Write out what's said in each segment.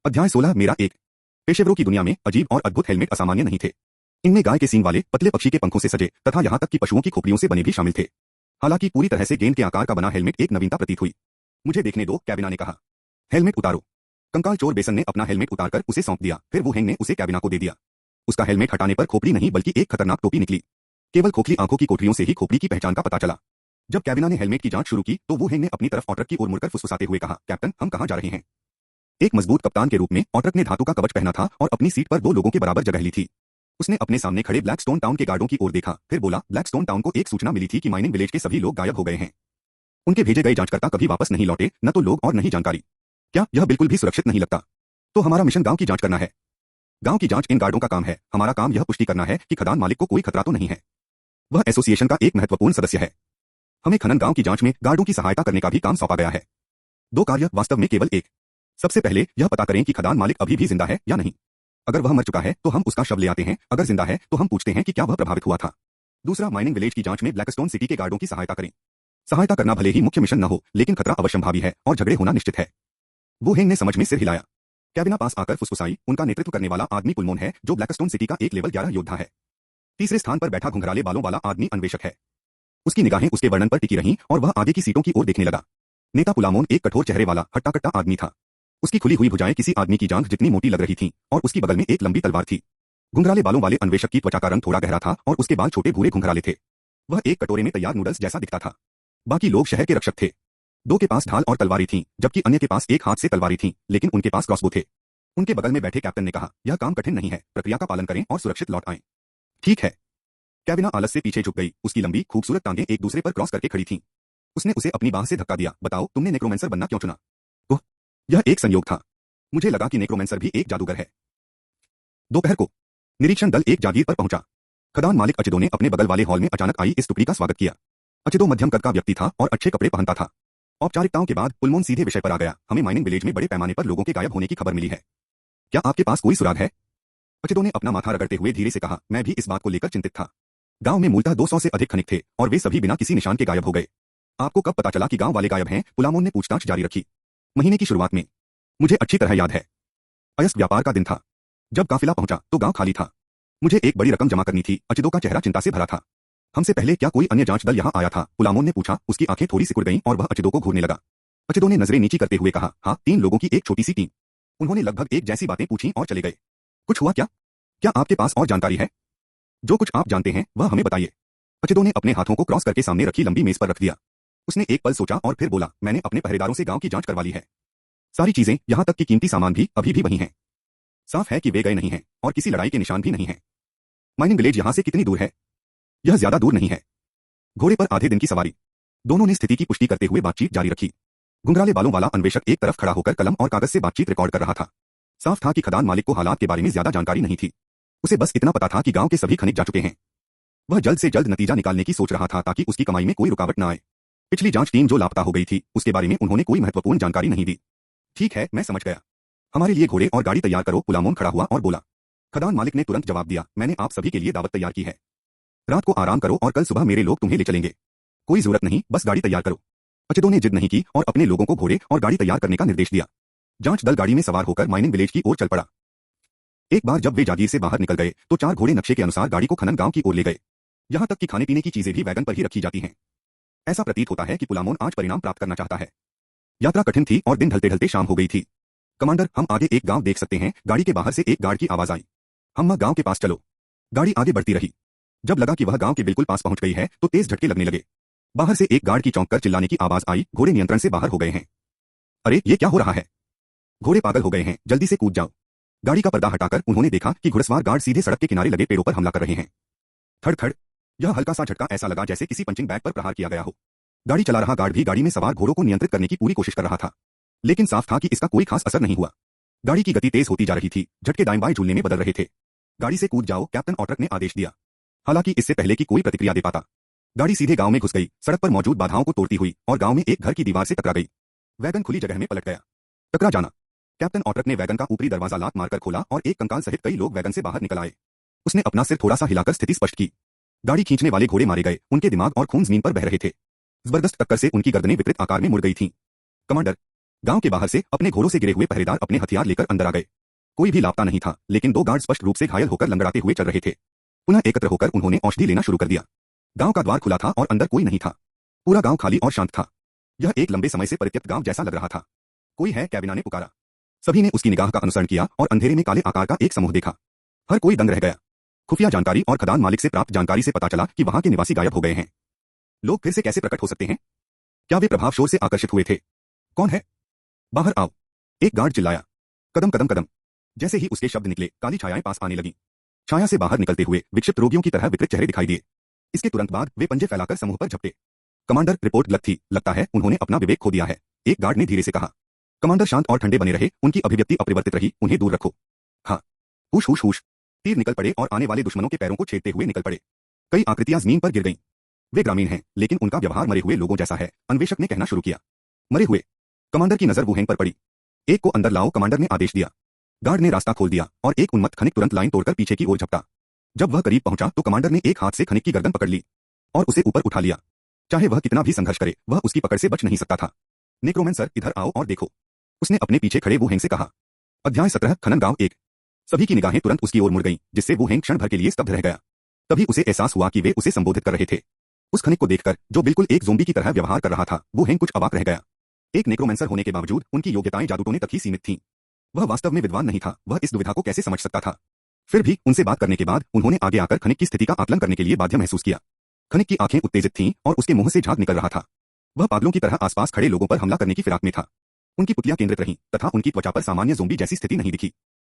अध्याय 16 मेरा एक। पेशेवरों की दुनिया में अजीब और अद्भुत हेलमेट असामान्य नहीं थे। इनमें गाय के सींग वाले पतले पक्षी के पंखों से सजे तथा यहाँ तक कि पशुओं की खोपड़ियों से बने भी शामिल थे। हालांकि पूरी तरह से गेंद के आकार का बना हेलमेट एक नवीनता प्रतीत हुई। मुझे देखने दो, कैबिना ने कहा। हेलमेट उतारो। कंकाल चोर बेसन ने अपना हेलमेट उतारकर उसे सौंप दिया, फिर वो हेंग ने उसे कैबिना को दे दिया। उसका हेलमेट हटाने पर खोपड़ी नहीं बल्कि एक खतरनाक टोपी निकली। केवल खोखली आंखों की कोठरियों से ही खोपड़ी की पहचान का पता चला। जब कैबिना ने हेलमेट की जांच शुरू की तो वो हेंग ने अपनी तरफ ऑटरक की ओर मुड़कर फुसफुसाते हुए कहा, कैप्टन, हम कहाँ जा रहे हैं? एक मजबूत कप्तान के रूप में ऑटरक ने धातु का कवच पहना था और अपनी सीट पर 2 लोगों के बराबर जगह ली थी। उसने अपने सामने खड़े ब्लैकस्टोन टाउन के गार्डों की ओर देखा, फिर बोला, ब्लैकस्टोन टाउन को एक सूचना मिली थी कि माइनिंग विलेज के सभी लोग गायब हो गए हैं। उनके भेजे गए जांचकर्ता कभी वापस नहीं लौटे, न तो लोग और न ही जानकारी। क्या यह बिल्कुल भी सुरक्षित नहीं लगता? तो हमारा मिशन गांव की जांच करना है। गांव की जांच इन गार्डों का काम है। हमारा काम यह पुष्टि करना है कि खदान मालिक को कोई खतरा तो नहीं है। वह एसोसिएशन का एक महत्वपूर्ण सदस्य है। हमें खनन गांव की जांच में गार्डों की सहायता करने का भी काम सौंपा गया है। 2 कार्य वास्तव में केवल एक। सबसे पहले यह पता करें कि खदान मालिक अभी भी जिंदा है या नहीं। अगर वह मर चुका है तो हम उसका शव ले आते हैं, अगर जिंदा है तो हम पूछते हैं कि क्या वह प्रभावित हुआ था। दूसरा, माइनिंग विलेज की जांच में ब्लैकस्टोन सिटी के गार्डों की सहायता करें। सहायता करना भले ही मुख्य मिशन न हो, लेकिन खतरा अवश्यंभावी है और झगड़े होना निश्चित है। वो हेंग ने समझ में सिर हिलाया। कैबिना पास आकर फुसफुसाई, उनका नेतृत्व करने वाला आदमी पुलमोन है, जो ब्लैकस्टोन सिटी का एक लेवल 11 योद्धा है। तीसरे स्थान पर बैठा घुंघराले बालों वाला आदमी अन्वेषक है। उसकी निगाहें उसके वर्णन पर टिकी रहीं और वह आगे की सीटों की ओर देखने लगा। नेता पुलामोन एक कठोर चेहरे वाला हट्टा-कट्टा आदमी था। उसकी खुली हुई भुजाएं किसी आदमी की जांघ जितनी मोटी लग रही थीं और उसकी बगल में एक लंबी तलवार थी। घुंघराले बालों वाले अन्वेषक की त्वचा का रंग थोड़ा गहरा था और उसके बाल छोटे भूरे घुंघराले थे। वह एक कटोरे में तैयार नूडल्स जैसा दिखता था। बाकी लोग शहर के रक्षक थे। 2 के पास ढाल और तलवारी थीं, जबकि अन्य के पास एक हाथ से तलवारी थीं, लेकिन उनके पास क्रॉसबो थे। उनके बगल में बैठे कैप्टन ने कहा, यह काम कठिन नहीं है, प्रक्रिया का पालन करें और सुरक्षित लौट आएं। ठीक है। कैबिना आलस से पीछे झुक गई। उसकी लंबी खूबसूरत टांगें एक दूसरे पर क्रॉस करके खड़ी थीं। उसने उसे अपनी बाह से धक्का दिया। बताओ, तुमने नेक्रोमेंसर बनना क्यों चुना? ओह, यह एक संयोग था। मुझे लगा कि नेक्रोमेंसर भी एक जादूगर है। दोपहर को निरीक्षण दल एक जागीर पर पहुंचा। खदान मालिक अचिदो ने अपने बगल वाले हॉल में अचानक आई इस टुकड़ी का स्वागत किया। अचिदो मध्यम कद का व्यक्ति था और अच्छे कपड़े पहनता था। औपचारिकताओं के बाद पुलमोन सीधे विषय पर आ गया। हमें माइनिंग विलेज में बड़े पैमाने पर लोगों के गायब होने की खबर मिली है। क्या आपके पास कोई सुराग है? अचिदो ने अपना माथा रगड़ते हुए धीरे से कहा, मैं भी इस बात को लेकर चिंतित था। गांव में मूलतः 200 से अधिक खनिक थे और वे सभी बिना किसी निशान के गायब हो गए। आपको कब पता चला कि गांव वाले गायब हैं? पुलामोन ने पूछताछ जारी रखी। महीने की शुरुआत में। मुझे अच्छी तरह याद है। अयस्क व्यापार का दिन था। जब काफिला पहुंचा तो गांव खाली था। मुझे एक बड़ी रकम जमा करनी थी। अचिदो का चेहरा चिंता से भरा था। हमसे पहले क्या कोई अन्य जांच दल यहाँ आया था? पुलामोन ने पूछा। उसकी आंखें थोड़ी सिकुड़ गईं और वह अचिदो को घूरने लगा। अचिदो ने नजरें नीची करते हुए कहा, हाँ, 3 लोगों की एक छोटी सी टीम। उन्होंने लगभग एक जैसी बातें पूछीं और चले गए। कुछ हुआ क्या? क्या आपके पास और जानकारी है? जो कुछ आप जानते हैं वह हमें बताइए। अचिदो ने अपने हाथों को क्रॉस करके सामने रखी लंबी मेज पर रख दिया। उसने एक पल सोचा और फिर बोला, मैंने अपने पहरेदारों से गांव की जांच करवा ली है। सारी चीजें, यहाँ तक कि कीमती सामान भी अभी भी वही हैं। साफ है कि वे गए नहीं हैं और किसी लड़ाई के निशान भी नहीं हैं। माइनिंग विलेज यहाँ से कितनी दूर है? यह ज्यादा दूर नहीं है। घोड़े पर आधे दिन की सवारी। दोनों ने स्थिति की पुष्टि करते हुए बातचीत जारी रखी। घुंघराले बालों वाला अन्वेषक एक तरफ खड़ा होकर कलम और कागज से बातचीत रिकॉर्ड कर रहा था। साफ था कि खदान मालिक को हालात के बारे में ज्यादा जानकारी नहीं थी। उसे बस इतना पता था कि गांव के सभी खनिक जा चुके हैं। वह जल्द से जल्द नतीजा निकालने की सोच रहा था ताकि उसकी कमाई में कोई रुकावट न आए। पिछली जांच टीम जो लापता हो गई थी, उसके बारे में उन्होंने कोई महत्वपूर्ण जानकारी नहीं दी। ठीक है, मैं समझ गया। हमारे लिए घोड़े और गाड़ी तैयार करो। पुलामोन खड़ा हुआ और बोला। खदान मालिक ने तुरंत जवाब दिया, मैंने आप सभी के लिए दावत तैयार की है। रात को आराम करो और कल सुबह मेरे लोग तुम्हें ले चलेंगे। कोई जरूरत नहीं, बस गाड़ी तैयार करो। अचिदो ने जिद नहीं की और अपने लोगों को घोड़े और गाड़ी तैयार करने का निर्देश दिया। जांच दल गाड़ी में सवार होकर माइनिंग विलेज की ओर चल पड़ा। एक बार जब वे जागीर से बाहर निकल गए तो 4 घोड़े नक्शे के अनुसार गाड़ी को खनन गांव की ओर ले गए। यहाँ तक कि खाने पीने की चीजें भी वैगन पर ही रखी जाती हैं। ऐसा प्रतीत होता है कि पुलामोन आज परिणाम प्राप्त करना चाहता है। यात्रा कठिन थी और दिन ढलते ढलते शाम हो गई थी। कमांडर, हम आगे एक गांव देख सकते हैं। गाड़ी के बाहर से एक गार्ड की आवाज आई। हम गांव के पास चलो। गाड़ी आगे बढ़ती रही। जब लगा कि वह गांव के बिल्कुल पास पहुंच गई है तो तेज झटके लगने लगे। बाहर से एक गार्ड की चौंक कर चिल्लाने की आवाज आई, घोड़े नियंत्रण से बाहर हो गए हैं। अरे, ये क्या हो रहा है? घोड़े पागल हो गए हैं, जल्दी से कूद जाओ। गाड़ी का पर्दा हटाकर उन्होंने देखा कि घुड़सवार गार्ड सीधे सड़क के किनारे लगे पेड़ों पर हमला कर रहे हैं। थड़ थड़। यह हल्का सा झटका ऐसा लगा जैसे किसी पंचिंग बैग पर प्रहार किया गया हो। गाड़ी चला रहा गार्ड भी गाड़ी में सवार घोड़ों को नियंत्रित करने की पूरी कोशिश कर रहा था, लेकिन साफ था कि इसका कोई खास असर नहीं हुआ। गाड़ी की गति तेज होती जा रही थी, झटके दाएं बाएं झूलने में बदल रहे थे। गाड़ी से कूद जाओ, कैप्टन ऑटरक ने आदेश दिया। हालांकि इससे पहले कि कोई प्रतिक्रिया दे पाता, गाड़ी सीधे गांव में घुस गई, सड़क पर मौजूद बाधाओं को तोड़ती हुई और गांव में एक घर की दीवार से टकरा गई। वैगन खुली जगह में पलट गया। टकरा जाना। कैप्टन ऑटरक ने वैगन का ऊपरी दरवाजा लात मारकर खोला और एक कंकाल सहित कई लोग वैगन से बाहर निकल आए। उसने अपना सिर थोड़ा सा हिलाकर स्थिति स्पष्ट की। गाड़ी खींचने वाले घोड़े मारे गए, उनके दिमाग और खून जमीन पर बह रहे थे। जबरदस्त टक्कर से उनकी गर्दनें विपरीत आकार में मुड़ गई थीं। कमांडर, गांव के बाहर से अपने घोड़ों से गिरे हुए पहरेदार अपने हथियार लेकर अंदर आ गए। कोई भी लापता नहीं था, लेकिन 2 गार्ड स्पष्ट रूप से घायल होकर लंगड़ाते हुए चल रहे थे। पुनः एकत्र होकर उन्होंने औषधि लेना शुरू कर दिया। गांव का द्वार खुला था और अंदर कोई नहीं था। पूरा गांव खाली और शांत था। यह एक लंबे समय से परित्यक्त गांव जैसा लग रहा था। कोई है? कैबिना ने पुकारा। सभी ने उसकी निगाह का अनुसरण किया और अंधेरे में काले आकार का एक समूह देखा। हर कोई दंग रह गया। खुफिया जानकारी और खदान मालिक से प्राप्त जानकारी से पता चला कि वहां के निवासी गायब हो गए हैं। लोग फिर से कैसे प्रकट हो सकते हैं? क्या वे प्रभाव शोर से आकर्षित हुए थे? कौन है? बाहर आओ, एक गार्ड चिल्लाया। कदम कदम कदम। जैसे ही उसके शब्द निकले, काली छायाएं पास आने लगी। छाया से बाहर निकलते हुए विक्षिप्त रोगियों की तरह विकृत चेहरे दिखाई दिए। इसके तुरंत बाद वे पंजे फैलाकर समूह पर झपटे। कमांडर, रिपोर्ट गलत थी, लगता है उन्होंने अपना विवेक खो दिया है, एक गार्ड ने धीरे से कहा। कमांडर शांत और ठंडे बने रहे, उनकी अभिव्यक्ति अपरिवर्तित रही। उन्हें दूर रखो। हाँ। हुश हुश हुश। तीर निकल पड़े और आने वाले दुश्मनों के पैरों को छेदते हुए निकल पड़े। कई आकृतियां जमीन पर गिर गईं। वे ग्रामीण हैं, लेकिन उनका व्यवहार मरे हुए लोगों जैसा है, अन्वेषक ने कहना शुरू किया। मरे हुए? कमांडर की नजर वुहेंग पर पड़ी। एक को अंदर लाओ, कमांडर ने आदेश दिया। गार्ड ने रास्ता खोल दिया और एक उन्मत्त खनिक तुरंत लाइन तोड़कर पीछे की ओर झपटा। जब वह करीब पहुंचा तो कमांडर ने एक हाथ से खनिक की गर्दन पकड़ ली और उसे ऊपर उठा लिया। चाहे वह कितना भी संघर्ष करे, वह उसकी पकड़ से बच नहीं सकता था। नेक्रोमैंसर, इधर आओ और देखो, उसने अपने पीछे खड़े वुहेंग से कहा। अध्याय 17, खनन गांव 1। सभी की निगाहें तुरंत उसकी ओर मुड़ गईं, जिससे वुहेंग क्षण भर के लिए स्तब्ध रह गया। तभी उसे एहसास हुआ कि वे उसे संबोधित कर रहे थे। उस खनिक को देखकर, जो बिल्कुल एक ज़ोंबी की तरह व्यवहार कर रहा था, वुहेंग कुछ अवाक रह गया। एक नेक्रोमैंसर होने के बावजूद उनकी योग्यताएं जादूटोने तक ही सीमित थीं। वह वास्तव में विद्वान नहीं था, वह इस दुविधा को कैसे समझ सकता था? फिर भी उनसे बात करने के बाद उन्होंने आगे आकर खनिक की स्थिति का आकलन करने के लिए बाध्य महसूस किया। खनिक की आंखें उत्तेजित थीं और उसके मुंह से झाग निकल रहा था। वह पागलों की तरह आसपास खड़े लोगों पर हमला करने की फिराक में था। उनकी पुतलियां केंद्रित रहीं तथा उनकी त्वचा पर सामान्य ज़ोंबी जैसी स्थिति नहीं दिखी।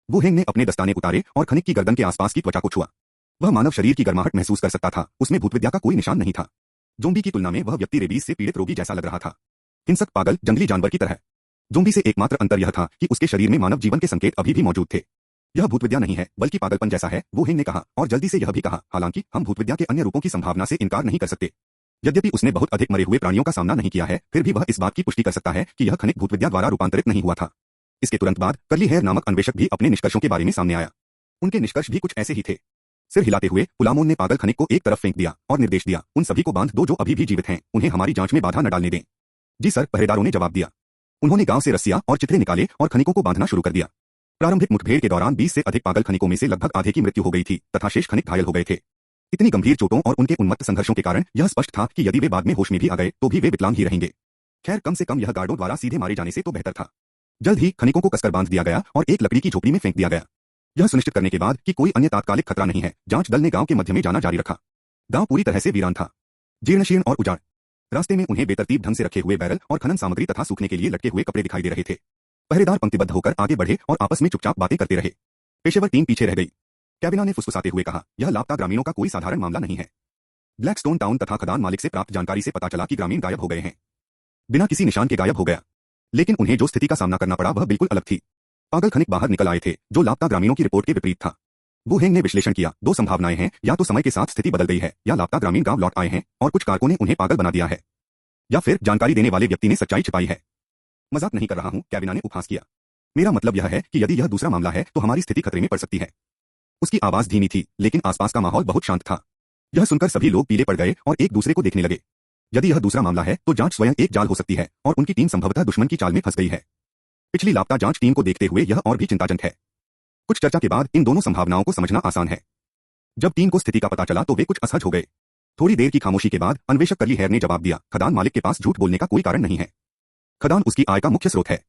वुहेंग ने अपने दस्ताने उतारे और खनिक की गर्दन के आसपास की त्वचा को छुआ। वह मानव शरीर की गर्माहट महसूस कर सकता था, उसमें भूतविद्या का कोई निशान नहीं था। ज़ोंबी की तुलना में वह व्यक्ति रेबीज से पीड़ित रोगी जैसा लग रहा था, हिंसक, पागल, जंगली जानवर की तरह। ज़ोंबी से एकमात्र अंतर यह था कि उसके शरीर में मानव जीवन के संकेत अभी भी मौजूद थे। यह भूतविद्या नहीं है, बल्कि पागलपन जैसा है, वुहेंग ने कहा, और जल्दी से यह भी कहा, हालांकि हम भूतविद्या के अन्य रूपों की संभावना से इनकार नहीं कर सकते। यद्यपि उसने बहुत अधिक मरे हुए प्राणियों का सामना नहीं किया है, फिर भी वह इस बात की पुष्टि कर सकता है कि यह खनिक भूतविद्या द्वारा रूपांतरित नहीं हुआ था। इसके तुरंत बाद कर्ली हेयर नामक अन्वेषक भी अपने निष्कर्षों के बारे में सामने आया। उनके निष्कर्ष भी कुछ ऐसे ही थे। सिर हिलाते हुए पुलामोन ने पागल खनिक को एक तरफ फेंक दिया और निर्देश दिया, उन सभी को बांध दो जो अभी भी जीवित हैं, उन्हें हमारी जांच में बाधा न डालने दें। जी सर, पहरेदारों ने जवाब दिया। उन्होंने गांव से रस्सियां और चिथड़े निकाले और खनिकों को बांधना शुरू कर दिया। प्रारंभिक मुठभेड़ के दौरान 20 से अधिक पागल खनिकों में से लगभग आधे की मृत्यु हो गई थी तथा शेष खनिक घायल हो गए थे। इतनी गंभीर चोटों और उनके उन्मत्त संघर्षों के कारण यह स्पष्ट था कि यदि वे बाद में होश में भी आ गए तो भी वे विकलांग ही रहेंगे। खैर, कम से कम यह गार्डों द्वारा सीधे मारे जाने से तो बेहतर था। जल्द ही खनिकों को कसकर बांध दिया गया और एक लकड़ी की झोपड़ी में फेंक दिया गया। यह सुनिश्चित करने के बाद कि कोई अन्य तात्कालिक खतरा नहीं है, जांच दल ने गांव के मध्य में जाना जारी रखा। गांव पूरी तरह से वीरान था, जीर्णशीर्ण और उजाड़। रास्ते में उन्हें बेतरतीब ढंग से रखे हुए बैरल और खनन सामग्री तथा सूखने के लिए लटके हुए कपड़े दिखाई दे रहे थे। पहरेदार पंक्तिबद्ध होकर आगे बढ़े और आपस में चुपचाप बातें करते रहे। पेशेवर टीम पीछे रह गई। कैबिना ने फुसफुसाते हुए कहा, यह लापता ग्रामीणों का कोई साधारण मामला नहीं है। ब्लैकस्टोन टाउन तथा खदान मालिक से प्राप्त जानकारी से पता चला कि ग्रामीण गायब हो गए हैं, बिना किसी निशान के गायब हो गया। लेकिन उन्हें जो स्थिति का सामना करना पड़ा वह बिल्कुल अलग थी। पागल खनिक बाहर निकल आए थे, जो लापता ग्रामीणों की रिपोर्ट के विपरीत था। वुहेंग ने विश्लेषण किया, 2 संभावनाएं हैं, या तो समय के साथ स्थिति बदल गई है, या लापता ग्रामीण गांव लौट आए हैं और कुछ कारकों ने उन्हें पागल बना दिया है, या फिर जानकारी देने वाले व्यक्ति ने सच्चाई छिपाई है। मजाक नहीं कर रहा हूं, कैबिना ने उपहास किया। मेरा मतलब यह है कि यदि यह दूसरा मामला है तो हमारी स्थिति खतरे में पड़ सकती है। उसकी आवाज धीमी थी, लेकिन आसपास का माहौल बहुत शांत था। यह सुनकर सभी लोग पीले पड़ गए और एक दूसरे को देखने लगे। यदि यह दूसरा मामला है तो जांच स्वयं एक जाल हो सकती है और उनकी टीम संभवतः दुश्मन की चाल में फंस गई है। पिछली लापता जांच टीम को देखते हुए यह और भी चिंताजनक है। कुछ चर्चा के बाद इन दोनों संभावनाओं को समझना आसान है। जब टीम को स्थिति का पता चला तो वे कुछ असहज हो गए। थोड़ी देर की खामोशी के बाद अन्वेषक कर्ली हेयर ने जवाब दिया, खदान मालिक के पास झूठ बोलने का कोई कारण नहीं है। खदान उसकी आय का मुख्य स्रोत है।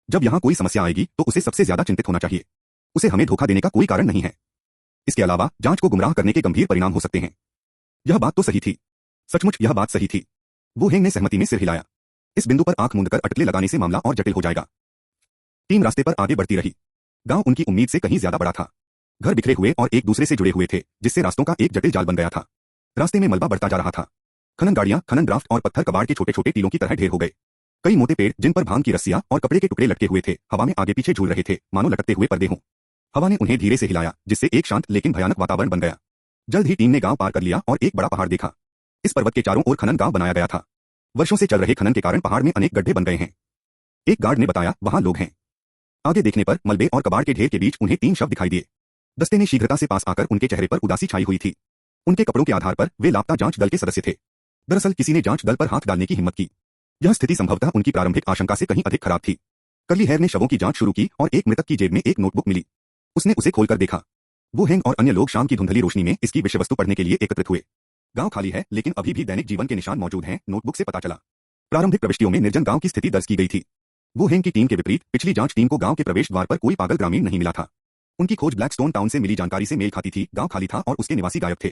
जब यहां कोई समस्या आएगी तो उसे सबसे ज्यादा चिंतित होना चाहिए। उसे हमें धोखा देने का कोई कारण नहीं है। इसके अलावा जांच को गुमराह करने के गंभीर परिणाम हो सकते हैं। यह बात तो सही थी, सचमुच यह बात सही थी। वुहेंग ने सहमति में सिर हिलाया। इस बिंदु पर आंख मूंदकर अटकलें लगाने से मामला और जटिल हो जाएगा। टीम रास्ते पर आगे बढ़ती रही। गांव उनकी उम्मीद से कहीं ज्यादा बड़ा था। घर बिखरे हुए और एक दूसरे से जुड़े हुए थे, जिससे रास्तों का एक जटिल जाल बन गया था। रास्ते में मलबा बढ़ता जा रहा था। खनन गाड़ियां, खनन ड्राफ्ट और पत्थर कबाड़ के छोटे छोटे टीलों की तरह ढेर हो गए। कई मोटे पेड़ जिन पर भांग की रस्सियां और कपड़े के टुकड़े लटके हुए थे, हवा में आगे पीछे झूल रहे थे, मानो लटकते हुए पर्दे हों। हवा ने उन्हें धीरे से हिलाया, जिससे एक शांत लेकिन भयानक वातावरण बन गया। जल्द ही टीम ने गांव पार कर लिया और एक बड़ा पहाड़ देखा। इस पर्वत के चारों ओर खनन गांव बनाया गया था। वर्षों से चल रहे खनन के कारण पहाड़ में अनेक गड्ढे बन गए हैं। एक गार्ड ने बताया, वहां लोग हैं। आगे देखने पर मलबे और कबाड़ के ढेर के बीच उन्हें 3 शव दिखाई दिए। दस्ते ने शीघ्रता से पास आकर उनके चेहरे पर उदासी छाई हुई थी। उनके कपड़ों के आधार पर वे लापता जांच दल के सदस्य थे। दरअसल किसी ने जांच दल पर हाथ डालने की हिम्मत की। यह स्थिति संभवतः उनकी प्रारंभिक आशंका से कहीं अधिक खराब थी। कर्ली हेयर ने शवों की जांच शुरू की और एक मृतक की जेब में एक नोटबुक मिली। उसने उसे खोलकर देखा। वो हेंग और अन्य लोग शाम की धुंधली रोशनी में इसकी विषय वस्तु पढ़ने के लिए एकत्रित हुए। गांव खाली है, लेकिन अभी भी दैनिक जीवन के निशान मौजूद हैं, नोटबुक से पता चला। प्रारंभिक प्रविष्टियों में निर्जन गांव की स्थिति दर्ज की गई थी। वो हेंग की टीम के विपरीत पिछली जांच टीम को गांव के प्रवेश द्वार पर कोई पागल ग्रामीण नहीं मिला था। उनकी खोज ब्लैकस्टोन टाउन से मिली जानकारी से मेल खाती थी। गांव खाली था और उसके निवासी गायब थे।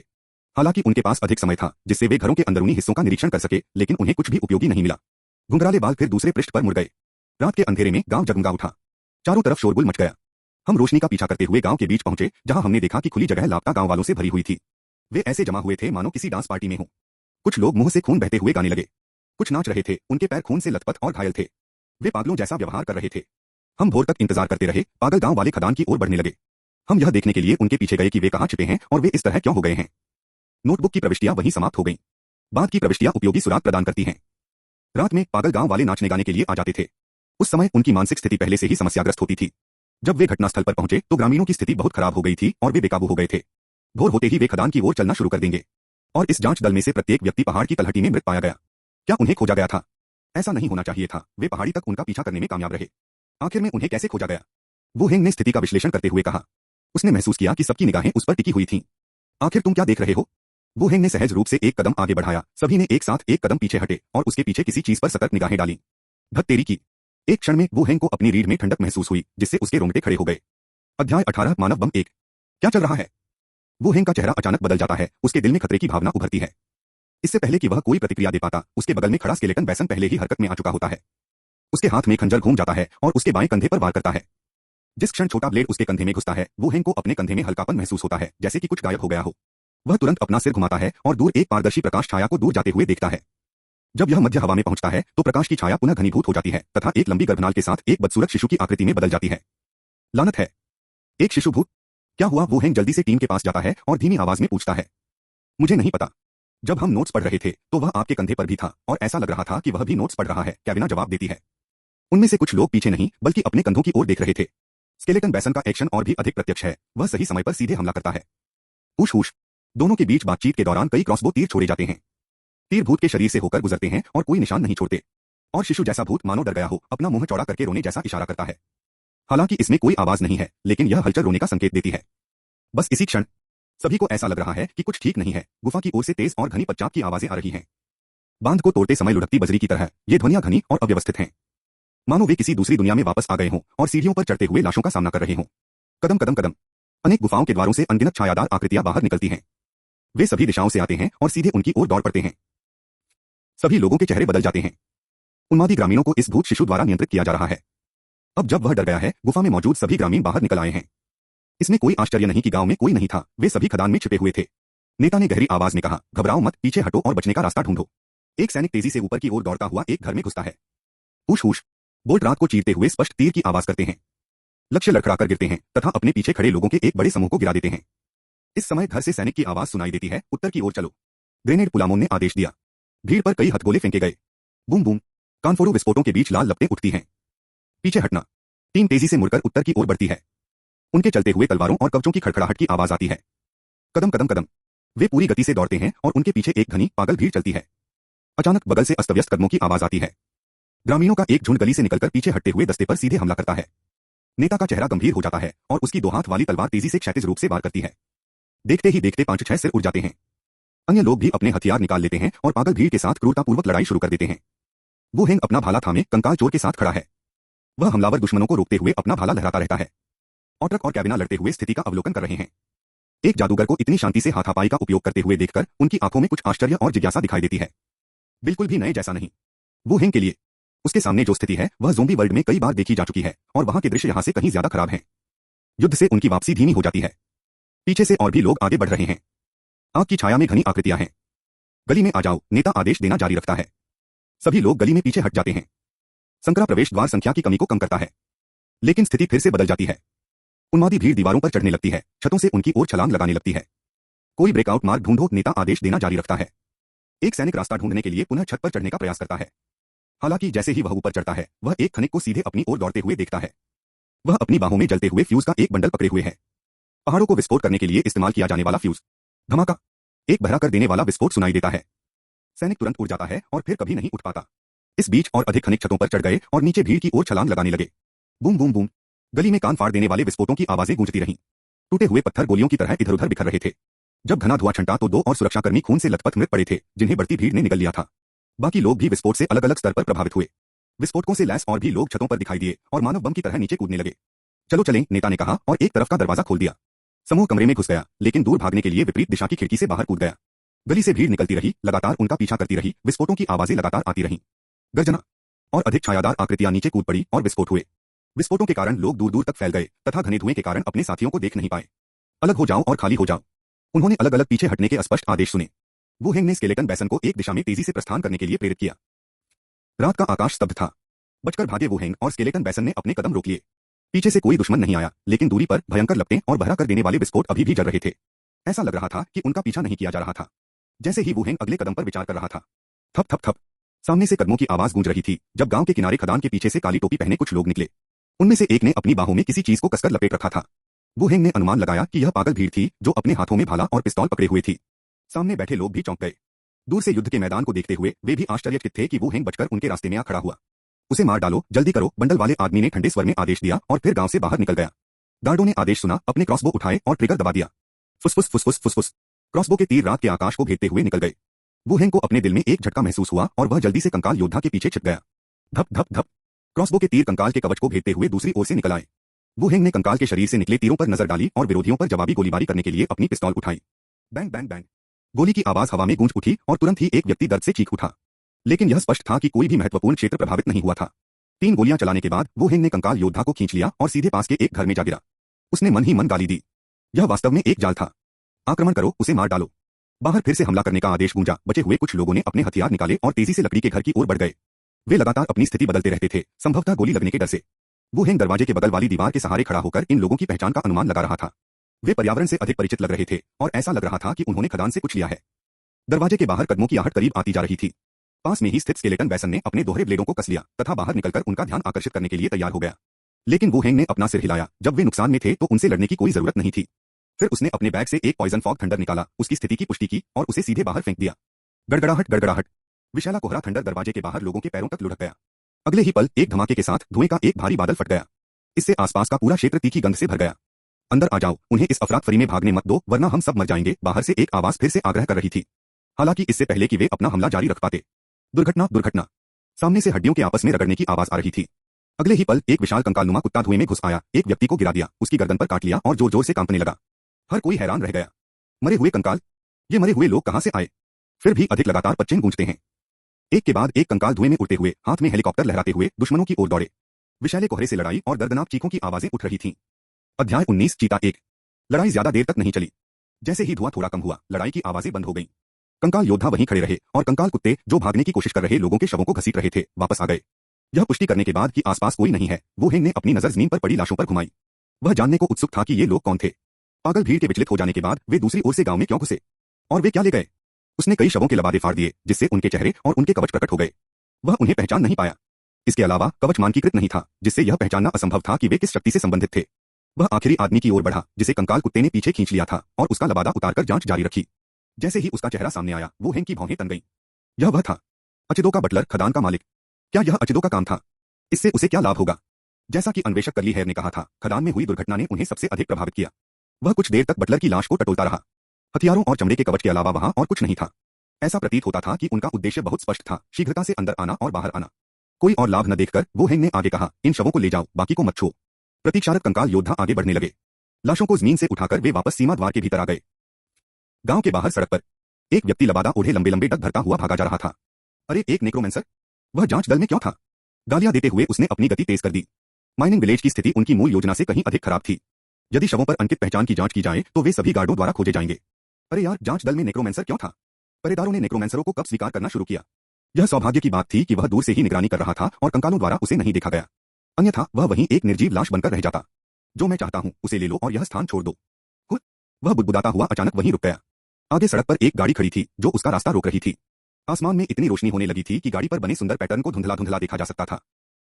हालांकि उनके पास अधिक समय था जिससे वे घरों के अंदरूनी हिस्सों का निरीक्षण कर सके, लेकिन उन्हें कुछ भी उपयोगी नहीं मिला। घुंघराले बाल फिर दूसरे पृष्ठ पर मुड़ गए। रात के अंधेरे में गांव जगमगा उठा। चारों तरफ शोरगुल मच गया। हम रोशनी का पीछा करते हुए गांव के बीच पहुंचे, जहां हमने देखा कि खुली जगह लापता गांव वालों से भरी हुई थी। वे ऐसे जमा हुए थे मानो किसी डांस पार्टी में हो। कुछ लोग मुंह से खून बहते हुए गाने लगे। कुछ नाच रहे थे, उनके पैर खून से लथपथ और घायल थे। वे पागलों जैसा व्यवहार कर रहे थे। हम भोर तक इंतजार करते रहे। पागल गांव वाले खदान की ओर बढ़ने लगे। हम यह देखने के लिए उनके पीछे गए कि वे कहां छिपे हैं और वे इस तरह क्यों हो गए हैं। नोटबुक की प्रविष्टियां वहीं समाप्त हो गईं। बाद की प्रविष्टियां उपयोगी सुराग प्रदान करती हैं। रात में पागल गांव वाले नाचने गाने के लिए आ जाते थे। उस समय उनकी मानसिक स्थिति पहले से ही समस्याग्रस्त होती थी। जब वे घटनास्थल पर पहुंचे तो ग्रामीणों की स्थिति बहुत खराब हो गई थी और वे बेकाबू हो गए थे। भोर होते ही वे खदान की ओर चलना शुरू कर देंगे। और इस जांच दल में से प्रत्येक व्यक्ति पहाड़ की तलहटी में मृत पाया गया। क्या उन्हें खोजा गया था? ऐसा नहीं होना चाहिए था। वे पहाड़ी तक उनका पीछा करने में कामयाब रहे। आखिर में उन्हें कैसे खोजा गया? वो हेंग ने स्थिति का विश्लेषण करते हुए कहा। उसने महसूस किया कि सबकी निगाहें उस पर टिकी हुई थीं। आखिर तुम क्या देख रहे हो? वो हेंग ने सहज रूप से एक कदम आगे बढ़ाया। सभी ने एक साथ एक कदम पीछे हटे और उसके पीछे किसी चीज पर सतर्क निगाहें डाली। धत तेरी की! एक क्षण में वो हेंग को अपनी रीढ़ में ठंडक महसूस हुई, जिससे उसके रोंगटे खड़े हो गए। अध्याय 18 मानव बम 1। क्या चल रहा है? वो हेंग का चेहरा अचानक बदल जाता है। उसके दिल में खतरे की भावना उभरती है। इससे पहले कि वह कोई प्रतिक्रिया दे पाता, उसके बगल में खड़ा स्केलेटन बैसन पहले ही हरकत में आ चुका होता है। उसके हाथ में खंजर घूम जाता है और उसके बाएं कंधे पर वार करता है। जिस क्षण छोटा ब्लेड उसके कंधे में घुसता है, वो हेंग को अपने कंधे में हल्कापन महसूस होता है, जैसे कि कुछ गायब हो गया हो। वह तुरंत अपना सिर घुमाता है और दूर एक पारदर्शी प्रकाश छाया को दूर जाते हुए देखता है। जब यह मध्य हवा में पहुंचता है तो प्रकाश की छाया पुनः घनीभूत हो जाती है तथा एक लंबी गर्भनाल के साथ एक बदसूरत शिशु की आकृति में बदल जाती है। लानत है! एक शिशु भूत! क्या हुआ? वो हेंग जल्दी से टीम के पास जाता है और धीमी आवाज में पूछता है। मुझे नहीं पता। जब हम नोट्स पढ़ रहे थे तो वह आपके कंधे पर भी था और ऐसा लग रहा था कि वह भी नोट्स पढ़ रहा है, कैविना जवाब देती है। उनमें से कुछ लोग पीछे नहीं बल्कि अपने कंधों की ओर देख रहे थे। स्केलेटन बैसन का एक्शन और भी अधिक प्रत्यक्ष है। वह सही समय पर सीधे हमला करता है। हुश हुश! दोनों के बीच बातचीत के दौरान कई क्रॉसबो तीर छोड़े जाते हैं। तीर भूत के शरीर से होकर गुजरते हैं और कोई निशान नहीं छोड़ते। और शिशु जैसा भूत मानो डर गया हो, अपना मुंह चौड़ा करके रोने जैसा इशारा करता है। हालांकि इसमें कोई आवाज नहीं है, लेकिन यह हलचल रोने का संकेत देती है। बस इसी क्षण सभी को ऐसा लग रहा है कि कुछ ठीक नहीं है। गुफा की ओर से तेज और घनी पदचाप की आवाजें आ रही हैं। बांध को तोड़ते समय लुढ़कती बजरी की तरह ये ध्वनियां घनी और अव्यवस्थित हैं, मानो वे किसी दूसरी दुनिया में वापस आ गए हों और सीढ़ियों पर चढ़ते हुए लाशों का सामना कर रहे हों। कदम कदम कदम! अनेक गुफाओं के द्वारों से अनगिनत छायादार आकृतियां बाहर निकलती हैं। वे सभी दिशाओं से आते हैं और सीधे उनकी ओर दौड़ पड़ते हैं। सभी लोगों के चेहरे बदल जाते हैं। उन्मादी ग्रामीणों को इस भूत शिशु द्वारा नियंत्रित किया जा रहा है। अब जब वह डर गया है, गुफा में मौजूद सभी ग्रामीण बाहर निकल आए हैं। इसमें कोई आश्चर्य नहीं कि गांव में कोई नहीं था। वे सभी खदान में छिपे हुए थे। नेता ने गहरी आवाज में कहा, घबराओ मत, पीछे हटो और बचने का रास्ता ढूंढो। एक सैनिक तेजी से ऊपर की ओर दौड़ता हुआ एक घर में घुसता है। हुश हुश! बोल्ट रात को चीरते हुए स्पष्ट तीर की आवाज करते हैं। लक्ष्य लड़खड़ाकर गिरते हैं तथा अपने पीछे खड़े लोगों के एक बड़े समूह को गिरा देते हैं। इस समय घर से सैनिक की आवाज सुनाई देती है, उत्तर की ओर चलो। ग्रेनेड पुलामोन ने आदेश दिया। भीड़ पर कई हथगोले फेंके गए। Boom boom! कानफोड़ों विस्फोटों के बीच लाल लपटें उठती हैं। पीछे हटना! टीम तेजी से मुड़कर उत्तर की ओर बढ़ती है। उनके चलते हुए तलवारों और कवचों की खड़खड़ाहट की आवाज आती है। कदम कदम कदम! वे पूरी गति से दौड़ते हैं और उनके पीछे एक घनी पागल भीड़ चलती है। अचानक बगल से अस्तव्यस्त कदमों की आवाज आती है। ग्रामीणों का एक झुंड गली से निकलकर पीछे हटते हुए दस्ते पर सीधे हमला करता है। नेता का चेहरा गंभीर हो जाता है और उसकी दो हाथ वाली तलवार तेजी से क्षैतिज रूप से वार करती है। देखते ही देखते 5-6 सिर उड़ जाते हैं। अन्य लोग भी अपने हथियार निकाल लेते हैं और पागल भीड़ के साथ क्रूरतापूर्वक लड़ाई शुरू कर देते हैं। वो हेंग अपना भाला थामे कंकाल चोर के साथ खड़ा है। वह हमलावर दुश्मनों को रोकते हुए अपना भाला लहराता रहता है। ऑट्रक और कैबिना लड़ते हुए स्थिति का अवलोकन कर रहे हैं। एक जादूगर को इतनी शांति से हाथापाई का उपयोग करते हुए देखकर उनकी आंखों में कुछ आश्चर्य और जिज्ञासा दिखाई देती है। बिल्कुल भी नए जैसा नहीं। वो हेंग के लिए उसके सामने जो स्थिति है वह ज़ोंबी वर्ल्ड में कई बार देखी जा चुकी है और वहां के दृश्य यहां से कहीं ज्यादा खराब हैं। युद्ध से उनकी वापसी धीमी हो जाती है। पीछे से और भी लोग आगे बढ़ रहे हैं। आग की छाया में घनी आकृतियां हैं। गली में आ जाओ, नेता आदेश देना जारी रखता है। सभी लोग गली में पीछे हट जाते हैं। संकरा प्रवेश द्वार संख्या की कमी को कम करता है। लेकिन स्थिति फिर से बदल जाती है। उन्मादी भीड़ दीवारों पर चढ़ने लगती है, छतों से उनकी ओर छलांग लगाने लगती है। कोई ब्रेकआउट मार्ग ढूंढो, नेता आदेश देना जारी रखता है। एक सैनिक रास्ता ढूंढने के लिए पुनः छत पर चढ़ने का प्रयास करता है। हालांकि जैसे ही वह ऊपर चढ़ता है, वह एक खनिक को सीधे अपनी ओर दौड़ते हुए देखता है। वह अपनी बाहों में जलते हुए फ्यूज का एक बंडल पकड़े हुए है। पहाड़ों को विस्फोट करने के लिए इस्तेमाल किया जाने वाला फ्यूज। धमाका! एक बहरा कर देने वाला विस्फोट सुनाई देता है। सैनिक तुरंत उड़ जाता है और फिर कभी नहीं उठ पाता। इस बीच और अधिक खनिक छतों पर चढ़ गए और नीचे भीड़ की ओर छलांग लगाने लगे। Boom boom boom. गली में कान फाड़ देने वाले विस्फोटों की आवाजें गूंजती रहीं। टूटे हुए पत्थर गोलियों की तरह इधर उधर बिखर रहे थे। जब घना धुआं छंटा तो 2 और सुरक्षाकर्मी खून से लथपथ मृत पड़े थे, जिन्हें बढ़ती भीड़ ने निगल लिया था। बाकी लोग भी विस्फोट से अलग अलग स्तर पर प्रभावित हुए। विस्फोटकों से लैस और भी लोग छतों पर दिखाई दिए और मानव बम की तरह नीचे कूदने लगे। चलो चलें, नेता ने कहा और एक तरफ का दरवाजा खोल दिया। समूह कमरे में घुस गया, लेकिन दूर भागने के लिए विपरीत दिशा की खिड़की से बाहर कूद गया। गली से भीड़ निकलती रही, लगातार उनका पीछा करती रही। विस्फोटों की आवाजें लगातार आती रहीं। गर्जना और अधिक छायादार आकृतियां नीचे कूद पड़ी और विस्फोट हुए। विस्फोटों के कारण लोग दूर दूर तक फैल गए तथा घने धुएं के कारण अपने साथियों को देख नहीं पाए। अलग हो जाओ और खाली हो जाओ। उन्होंने अलग अलग पीछे हटने के स्पष्ट आदेश सुने। वू हेंग ने स्केलेटन बैसन को एक दिशा में तेजी से प्रस्थान करने के लिए प्रेरित किया। रात का आकाश स्तब्ध था। बचकर भागे वू हेंग और स्केलेटन बैसन ने अपने कदम रोक लिए। पीछे से कोई दुश्मन नहीं आया, लेकिन दूरी पर भयंकर लपटें और बहरा कर देने वाले विस्फोट अभी भी जल रहे थे। ऐसा लग रहा था कि उनका पीछा नहीं किया जा रहा था। जैसे ही वू हेंग अगले कदम पर विचार कर रहा था, थप थप थप सामने से कदमों की आवाज गूंज रही थी। जब गांव के किनारे खदान के पीछे से काली टोपी पहने कुछ लोग निकले। उनमें से एक ने अपनी बाहों में किसी चीज को कसकर लपेट रखा था। वू हेंग ने अनुमान लगाया कि यह पागल भीड़ थी जो अपने हाथों में भाला और पिस्तौल पकड़े हुए थी। सामने बैठे लोग भी चौंक गए। दूर से युद्ध के मैदान को देखते हुए वे भी आश्चर्यचकित थे कि वू हेंग बचकर उनके रास्ते में आ खड़ा हुआ। उसे मार डालो, जल्दी करो, बंडल वाले आदमी ने ठंडे स्वर में आदेश दिया और फिर गांव से बाहर निकल गया। गार्डों ने आदेश सुना, अपने क्रॉसबो उठाए और ट्रिगर दबा दिया। फुसफुस फुसफुस फुसफुस। क्रॉसबो के तीर रात के आकाश को घेरते हुए निकल गए। वू हेंग को अपने दिल में एक झटका महसूस हुआ और वह जल्दी से कंकाल योद्धा के पीछे छिप गया। धप धप धप। क्रॉसबो के तीर कंकाल के कवच को घेरते हुए दूसरी ओर से निकल आए। वू हेंग ने कंकाल के शरीर से निकले तीरों पर नजर डाली और विरोधियों पर जवाबी गोलीबारी करने के लिए अपनी पिस्तौल उठाई। Bang bang bang. गोली की आवाज हवा में गूंज उठी और तुरंत ही एक व्यक्ति दर्द से चीख उठा। लेकिन यह स्पष्ट था कि कोई भी महत्वपूर्ण क्षेत्र प्रभावित नहीं हुआ था। 3 गोलियां चलाने के बाद वू हेंग ने कंकाल योद्धा को खींच लिया और सीधे पास के एक घर में जा गिरा। उसने मन ही मन गाली दी। यह वास्तव में एक जाल था। आक्रमण करो, उसे मार डालो। बाहर फिर से हमला करने का आदेश गूंजा। बचे हुए कुछ लोगों ने अपने हथियार निकाले और तेजी से लकड़ी के घर की ओर बढ़ गए। वे लगातार अपनी स्थिति बदलते रहते थे, संभवतः गोली लगने के डर से। वू हेंग दरवाजे के बगल वाली दीवार के सहारे खड़ा होकर इन लोगों की पहचान का अनुमान लगा रहा था। वे पर्यावरण से अधिक परिचित लग रहे थे और ऐसा लग रहा था कि उन्होंने खदान से कुछ लिया है। दरवाजे के बाहर कदमों की आहट करीब आती जा रही थी। पास में ही स्थित स्केलेटन बैसन ने अपने दोहरे ब्लेडों को कस लिया तथा बाहर निकलकर उनका ध्यान आकर्षित करने के लिए तैयार हो गया। लेकिन वू हेंग ने अपना सिर हिलाया। जब वे नुकसान में थे तो उनसे लड़ने की कोई जरूरत नहीं थी। फिर उसने अपने बैग से एक पॉइजन फॉग थंडर निकाला, उसकी स्थिति की पुष्टि की और उसे सीधे बाहर फेंक दिया। गड़गड़ाहट गड़गड़ाहट। विशाला कोहरा थंडर दरवाजे के बाहर लोगों के पैरों तक लुढ़क गया। अगले ही पल एक धमाके के साथ धुएं का एक भारी बादल फट गया। इससे आसपास का पूरा क्षेत्र तीखी गंध से भर गया। अंदर आ जाओ, उन्हें इस अफरातफरी में भागने मत दो, वरना हम सब मर जाएंगे, बाहर से एक आवाज फिर से आग्रह कर रही थी। हालांकि इससे पहले कि वे अपना हमला जारी रख पाते, दुर्घटना दुर्घटना। सामने से हड्डियों के आपस में रगड़ने की आवाज आ रही थी। अगले ही पल एक विशाल कंकालनुमा कुत्ता धुएं में घुस आया, एक व्यक्ति को गिरा दिया, उसकी गर्दन पर काट लिया और जोर जोर से कांपने लगा। हर कोई हैरान रह गया। मरे हुए कंकाल, ये मरे हुए लोग कहां से आए? फिर भी अधिक लगातार पच्चेन गूंजते हैं। एक के बाद एक कंकाल धुएं में उड़ते हुए, हाथ में हेलीकॉप्टर लहराते हुए दुश्मनों की ओर दौड़े। विशाले कोहरे से लड़ाई और दर्दनाक चीखों की आवाजें उठ रही थीं। अध्याय 19 चीता 1। लड़ाई ज्यादा देर तक नहीं चली। जैसे ही धुआं थोड़ा कम हुआ, लड़ाई की आवाजें बंद हो गईं। कंकाल योद्धा वहीं खड़े रहे और कंकाल कुत्ते जो भागने की कोशिश कर रहे लोगों के शवों को घसीट रहे थे, वापस आ गए। यह पुष्टि करने के बाद कि आसपास कोई नहीं है, वू हेंग ने अपनी नजर जमीन पर पड़ी लाशों पर घुमाई। वह जानने को उत्सुक था कि ये लोग कौन थे। पागल भीड़ के विचलित हो जाने के बाद वे दूसरी ओर से गांव में क्यों घुसे और वे क्या ले गए? उसने कई शवों के लबादे फाड़ दिए, जिससे उनके चेहरे और उनके कवच प्रकट हो गए। वह उन्हें पहचान नहीं पाया। इसके अलावा कवच मानकीकृत नहीं था, जिससे यह पहचानना असंभव था कि वे किस शक्ति से संबंधित थे। वह आखिरी आदमी की ओर बढ़ा, जिसे कंकाल कुत्ते ने पीछे खींच लिया था और उसका लबादा उतारकर जांच जारी रखी। जैसे ही उसका चेहरा सामने आया, वू हेंग की भौहें तन गईं। यह वह था, अचिदो का बटलर, खदान का मालिक। क्या यह अचिदो का काम था? इससे उसे क्या लाभ होगा? जैसा कि अन्वेषक कर्ली हेयर ने कहा था, खदान में हुई दुर्घटना ने उन्हें सबसे अधिक प्रभावित किया। वह कुछ देर तक बटलर की लाश को टटोलता रहा। हथियारों और चमड़े के कवच के अलावा वहां और कुछ नहीं था। ऐसा प्रतीत होता था कि उनका उद्देश्य बहुत स्पष्ट था, शीघ्रता से अंदर आना और बाहर आना। कोई और लाभ न देखकर वू हेंग ने आगे कहा, इन शवों को ले जाओ, बाकी को मत छो। प्रतीक्षारत कंकाल योद्धा आगे बढ़ने लगे। लाशों को जमीन से उठाकर वे वापस सीमा द्वार के भीतर आ गए। गांव के बाहर सड़क पर एक व्यक्ति लबादा ओढ़े लंबे लंबे डग भरता हुआ भागा जा रहा था। अरे, एक नेक्रोमेंसर! वह जांच दल में क्यों था? गालियां देते हुए उसने अपनी गति तेज कर दी। माइनिंग विलेज की स्थिति उनकी मूल योजना से कहीं अधिक खराब थी। यदि शवों पर अंकित पहचान की जांच की जाए तो वे सभी गार्डों द्वारा खोजे जाएंगे। अरे यार, जांच दल में नेक्रोमेंसर क्यों था? पहरेदारों ने नेक्रोमेंसरों को कब स्वीकार करना शुरू किया? यह सौभाग्य की बात थी कि वह दूर से ही निगरानी कर रहा था और कंकालों द्वारा उसे नहीं देखा गया। अन्यथा वह वहीं एक निर्जीव लाश बनकर रह जाता। जो मैं चाहता हूं उसे ले लो और यह स्थान छोड़ दो। वह बुदबुदाता हुआ अचानक वहीं रुक गया। आगे सड़क पर एक गाड़ी खड़ी थी जो उसका रास्ता रोक रही थी। आसमान में इतनी रोशनी होने लगी थी कि गाड़ी पर बने सुंदर पैटर्न को धुंधला धुंधला देखा जा सकता था।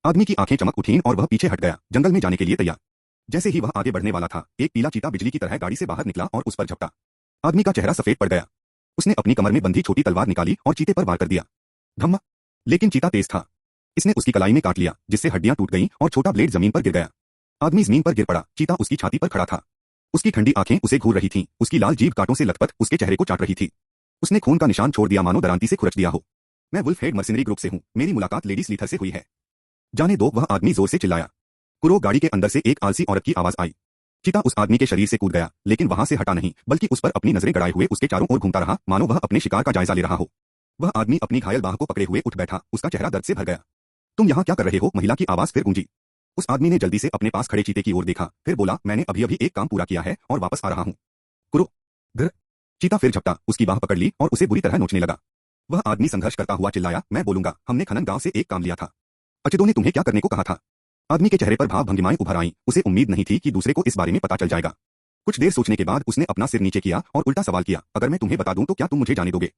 आदमी की आंखें चमक उठीं और वह पीछे हट गया, जंगल में जाने के लिए तैयार। जैसे ही वह आगे बढ़ने वाला था, एक पीला चीता बिजली की तरह गाड़ी से बाहर निकला और उस पर झपटा। आदमी का चेहरा सफेद पड़ गया। उसने अपनी कमर में बंधी छोटी तलवार निकाली और चीते पर वार कर दिया। धम्मा! लेकिन चीता तेज था। इसने उसकी कलाई में काट लिया, जिससे हड्डियां टूट गईं और छोटा ब्लेड जमीन पर गिर गया। आदमी जमीन पर गिर पड़ा। चीता उसकी छाती पर खड़ा था। उसकी ठंडी आंखें उसे घूर रही थीं, उसकी लाल जीभ कांटों से लथपथ उसके चेहरे को चाट रही थी। उसने खून का निशान छोड़ दिया, मानो दरांती से खुरच दिया हो। मैं वुल्फ हेड मर्सिनरी ग्रुप से हूं, मेरी मुलाकात लेडी स्लीथर से हुई है। जाने दो, वह आदमी जोर से चिल्लाया। कुरो, गाड़ी के अंदर से एक आलसी औरत की आवाज आई। चीता उस आदमी के शरीर से कूद गया, लेकिन वहां से हटा नहीं, बल्कि उस पर अपनी नजरें गड़ाए हुए उसके चारों ओर घूमता रहा, मानो वह अपने शिकार का जायजा ले रहा हो। वह आदमी अपनी घायल बाह को पकड़े हुए उठ बैठा, उसका चेहरा दर्द से भर गया। तुम यहाँ क्या कर रहे हो? महिला की आवाज फिर गूंजी। उस आदमी ने जल्दी से अपने पास खड़े चीते की ओर देखा, फिर बोला, मैंने अभी अभी एक काम पूरा किया है और वापस आ रहा हूँ। कुरो, घर। चीता फिर झपटा, उसकी बाह पकड़ ली और उसे बुरी तरह नोचने लगा। वह आदमी संघर्ष करता हुआ चिल्लाया, मैं बोलूंगा, हमने खनन गांव से एक काम लिया था। अचिदो ने तुम्हें क्या करने को कहा था? आदमी के चेहरे पर भाव भंगिमाएं उभर आईं, उसे उम्मीद नहीं थी कि दूसरे को इस बारे में पता चल जाएगा। कुछ देर सोचने के बाद उसने अपना सिर नीचे किया और उल्टा सवाल किया, अगर मैं तुम्हें बता दूं तो क्या तुम मुझे जाने दोगे?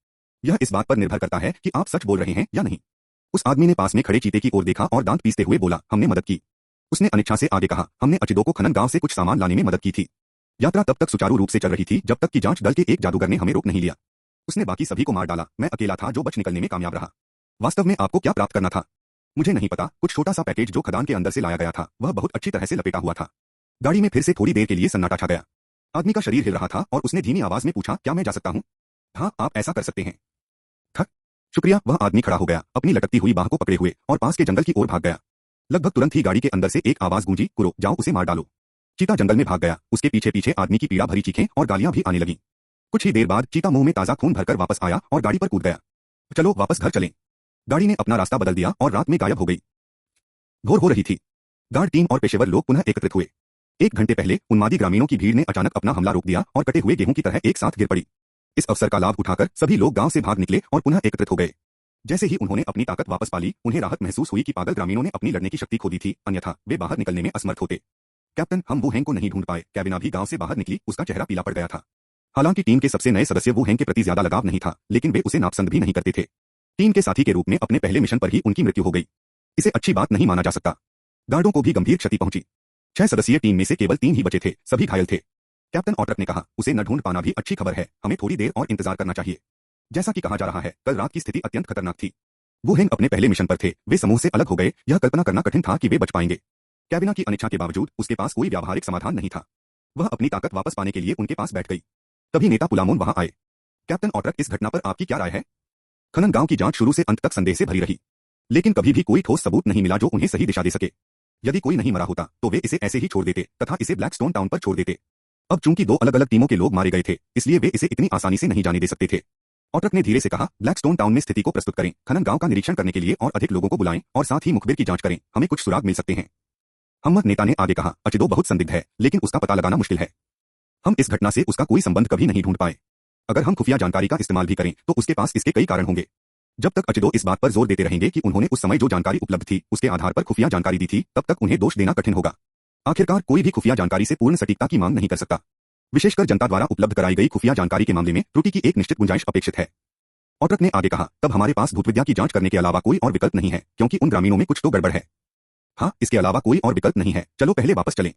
यह इस बात पर निर्भर करता है कि आप सच बोल रहे हैं या नहीं। उस आदमी ने पास में खड़े चीते की ओर देखा और दांत पीसते हुए बोला, हमने मदद की। उसने अनिच्छा से आगे कहा, हमने अचिदो को खनन गांव से कुछ सामान लाने में मदद की थी। यात्रा तब तक सुचारू रूप से चल रही थी जब तक कि जांच दल के एक जादूगर ने हमें रोक नहीं लिया। उसने बाकी सभी को मार डाला, मैं अकेला था जो बच निकलने में कामयाब रहा। वास्तव में आपको क्या प्राप्त करना था? मुझे नहीं पता, कुछ छोटा सा पैकेज जो खदान के अंदर से लाया गया था, वह बहुत अच्छी तरह से लपेटा हुआ था। गाड़ी में फिर से थोड़ी देर के लिए सन्नाटा छा गया। आदमी का शरीर हिल रहा था और उसने धीमी आवाज में पूछा, क्या मैं जा सकता हूँ? हाँ, आप ऐसा कर सकते हैं। खक, शुक्रिया। वह आदमी खड़ा हो गया, अपनी लटकती हुई बाह को पकड़े हुए, और पास के जंगल की ओर भाग गया। लगभग तुरंत ही गाड़ी के अंदर से एक आवाज गूंजी, कुरो, जाओ उसे मार डालो। चीता जंगल में भाग गया, उसके पीछे पीछे आदमी की पीड़ा भरी चीखें और गालियां भी आने लगीं। कुछ ही देर बाद चीता मुंह में ताजा खून भरकर वापस आया और गाड़ी पर कूद गया। चलो वापस घर चलें। गाड़ी ने अपना रास्ता बदल दिया और रात में गायब हो गई। भोर हो रही थी। गार्ड टीम और पेशेवर लोग पुनः एकत्रित हुए। 1 घंटे पहले उन्मादी ग्रामीणों की भीड़ ने अचानक अपना हमला रोक दिया और कटे हुए गेहूं की तरह एक साथ गिर पड़ी। इस अवसर का लाभ उठाकर सभी लोग गांव से भाग निकले और पुनः एकत्रित हो गए। जैसे ही उन्होंने अपनी ताकत वापस पाली, उन्हें राहत महसूस हुई कि पागल ग्रामीणों ने अपनी लड़ने की शक्ति खो दी थी, अन्यथा वे बाहर निकलने में असमर्थ होते। कैप्टन, हम वू हेंग को नहीं ढूंढ पाए। कैबिना भी गांव से बाहर निकली, उसका चेहरा पीला पड़ गया था। हालांकि टीम के सबसे नए सदस्य वू हेंग के प्रति ज्यादा लगाव नहीं था, लेकिन वे उसे नापसंद भी नहीं करते थे। टीम के साथी के रूप में अपने पहले मिशन पर ही उनकी मृत्यु हो गई। इसे अच्छी बात नहीं माना जा सकता। गार्डों को भी गंभीर क्षति पहुंची। 6 सदस्यीय टीम में से केवल 3 ही बचे थे, सभी घायल थे। कैप्टन ऑट्रक ने कहा, उसे न ढूंढ पाना भी अच्छी खबर है, हमें थोड़ी देर और इंतजार करना चाहिए। जैसा कि कहा जा रहा है, कल रात की स्थिति अत्यंत खतरनाक थी। वो हेंग अपने पहले मिशन पर थे, वे समूह से अलग हो गए, यह कल्पना करना कठिन था कि वे बच पाएंगे। कैबिना की अनिच्छा के बावजूद उसके पास कोई व्यावहारिक समाधान नहीं था। वह अपनी ताकत वापस पाने के लिए उनके पास बैठ गई। तभी नेता पुलामोन वहां आए। कैप्टन ऑट्रक, इस घटना पर आपकी क्या राय है? खनन गांव की जांच शुरू से अंत तक संदेह से भरी रही, लेकिन कभी भी कोई ठोस सबूत नहीं मिला जो उन्हें सही दिशा दे सके। यदि कोई नहीं मरा होता तो वे इसे ऐसे ही छोड़ देते तथा इसे ब्लैकस्टोन टाउन पर छोड़ देते। अब चूंकि 2 अलग-अलग टीमों के लोग मारे गए थे, इसलिए वे इसे इतनी आसानी से नहीं जाने दे सकते थे। ऑट्रक ने धीरे से कहा, ब्लैकस्टोन टाउन में स्थिति को प्रस्तुत करें, खनन गांव का निरीक्षण करने के लिए और अधिक लोगों को बुलाएं और साथ ही मुखबिर की जांच करें, हमें कुछ सुराग मिल सकते हैं। हमत नेता ने आगे कहा, अचिदो बहुत संदिग्ध है, लेकिन उसका पता लगाना मुश्किल है। हम इस घटना से उसका कोई संबंध कभी नहीं ढूंढ पाए। अगर हम खुफिया जानकारी का इस्तेमाल भी करें तो उसके पास इसके कई कारण होंगे। जब तक अचिदो इस बात पर जोर देते रहेंगे कि उन्होंने उस समय जो जानकारी उपलब्ध थी उसके आधार पर खुफिया जानकारी दी थी, तब तक उन्हें दोष देना कठिन होगा। आखिरकार कोई भी खुफिया जानकारी से पूर्ण सटीकता की मांग नहीं कर सकता। विशेषकर जनता द्वारा उपलब्ध कराई गई खुफिया जानकारी के मामले में त्रुटि की एक निश्चित गुंजाइश अपेक्षित है। ऑट्रक ने आगे कहा, तब हमारे पास भूतविद्या की जांच करने के अलावा कोई और विकल्प नहीं है, क्योंकि उन ग्रामीणों में कुछ तो गड़बड़ है। हाँ, इसके अलावा कोई और विकल्प नहीं है, चलो पहले वापस चलें।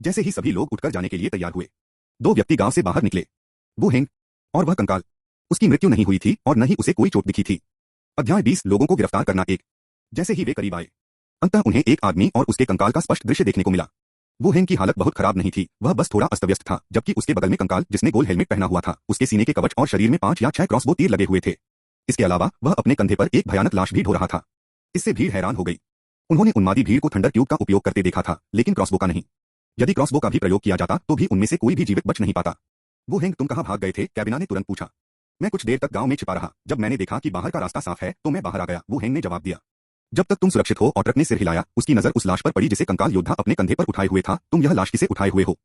जैसे ही सभी लोग उठकर जाने के लिए तैयार हुए, 2 व्यक्ति गांव से बाहर निकले, वो हेंग और वह कंकाल। उसकी मृत्यु नहीं हुई थी और न ही उसे कोई चोट दिखी थी। अध्याय 20, लोगों को गिरफ्तार करना 1। जैसे ही वे करीब आए, अंततः उन्हें एक आदमी और उसके कंकाल का स्पष्ट दृश्य देखने को मिला। वो हेंग की हालत बहुत खराब नहीं थी, वह बस थोड़ा अस्तव्यस्त था, जबकि उसके बगल में कंकाल, जिसने गोल हेलमेट पहना हुआ था, उसके सीने के कवच और शरीर में 5 या 6 क्रॉसबो तीर लगे हुए थे। इसके अलावा वह अपने कंधे पर एक भयानक लाश भी ढो रहा था। इससे भीड़ हैरान हो गई। उन्होंने उन्मादी भीड़ को थंडर ट्यूब का उपयोग करते देखा था, लेकिन क्रॉसबो का नहीं। यदि क्रॉसबो का भी प्रयोग किया जाता तो भी उनमें से कोई भी जीवित बच नहीं पाता। वो हेंग, तुम कहां भाग गए थे? कैबिना ने तुरंत पूछा। मैं कुछ देर तक गांव में छिपा रहा, जब मैंने देखा कि बाहर का रास्ता साफ है तो मैं बाहर आ गया, वो हेंग ने जवाब दिया। जब तक तुम सुरक्षित हो, ऑट्रक ने सिर हिलाया, उसकी नजर उस लाश पर पड़ी जिसे कंकाल योद्धा अपने कंधे पर उठाए हुए था। तुम यह लाश किसे उठाए हुए हो?